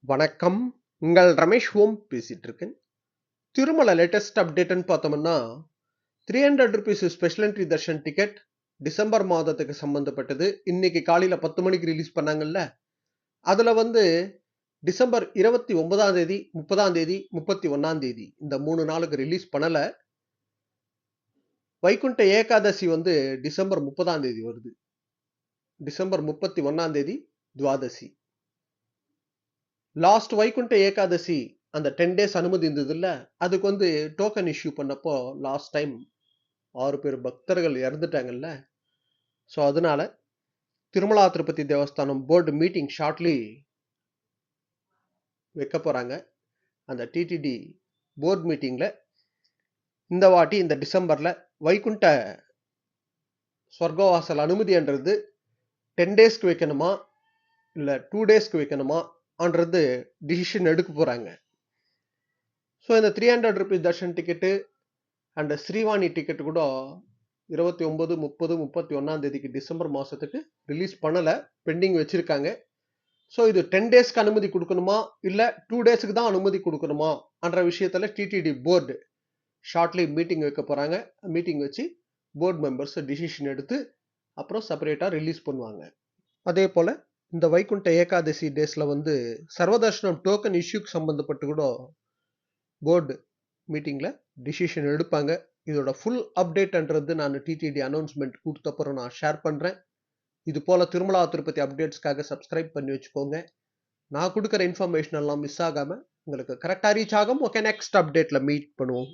வணக்கம். உங்கள் ரமேஷ் ஓம் பேசிட்டு இருக்கேன். திருமல லேட்டஸ்ட் அப்டேட்னு பார்த்தோம்னா, 300 rupees special entry Darshan ticket December மாதத்துக்கு சம்பந்தப்பட்டது. இன்னைக்கு காலையில 10 மணிக்கு ரிலீஸ் பண்ணாங்கல்ல. அதுல வந்து டிசம்பர் 29ஆம் தேதி, 30ஆம் தேதி, 31ஆம் தேதி இந்த 3 நாளுக்கு ரிலீஸ் பண்ணல. வைகுண்ட ஏகாதசி வந்து டிசம்பர் 30ஆம் தேதி வருது. டிசம்பர் 31ஆம் தேதி துவாதசி. லாஸ்ட் வைகுண்ட ஏகாதசி அந்த 10 டேஸ் அனுமதி இருந்ததுல்ல, அதுக்கு வந்து டோக்கன் இஷ்யூ பண்ணப்போ லாஸ்ட் டைம் 6 பேர் பக்தர்கள் இறந்துட்டாங்கல்ல. ஸோ அதனால Tirumala Tirupati Devasthanam board meeting shortly வைக்க போறாங்க. அந்த டிடிடி போர்டு மீட்டிங்ல இந்த வாட்டி இந்த டிசம்பர்ல வைகுண்ட சொர்க்கவாசல் அனுமதின்றது 10 டேஸ்க்கு வைக்கணுமா இல்ல 2 டேஸ்க்கு வைக்கணுமா ஆன்றது டிசிஷன் எடுக்க போறாங்க. ஸோ இந்த 300 rupees Darshan ticket and Srivani ticket கூட 29, 30, 31ஆம் தேதிக்கு டிசம்பர் மாசத்துக்கு ரிலீஸ் பண்ணல, பெண்டிங் வச்சிருக்காங்க. ஸோ இது 10 டேஸ்க்கு அனுமதி கொடுக்கணுமா இல்ல 2 டேஸ்க்கு தான் அனுமதி கொடுக்கணுமா என்ற விஷயத்துல டிடிடி போர்டு ஷார்ட்லி மீட்டிங் வைக்க போறாங்க. மீட்டிங் வச்சு போர்டு மெம்பர்ஸ் டிசிஷன் எடுத்து அப்புறம் செப்பரேட்டா ரிலீஸ் பண்ணுவாங்க. அதே போல இந்த வைகுண்ட ஏகாதசி டேஸ்ல வந்து சர்வதர்ஷனம் டோக்கன் இஷ்யூக்கு சம்பந்தப்பட்டு கூட போர்டு மீட்டிங்ல டிசிஷன் எடுப்பாங்க. இதோட ஃபுல் அப்டேட்ன்றது நான் டிடிடி அனௌன்ஸ்மெண்ட் கொடுத்தப்புறம் நான் ஷேர் பண்றேன். இது போல திருமலா திருப்பதி அப்டேட்ஸ்க்காக சப்ஸ்கிரைப் பண்ணி வச்சுக்கோங்க. நான் கொடுக்குற இன்ஃபர்மேஷன் எல்லாம் மிஸ் ஆகாம உங்களுக்கு கரெக்டா ரீச் ஆகும். ஓகே, நெக்ஸ்ட் அப்டேட்ல மீட் பண்ணுவோம்.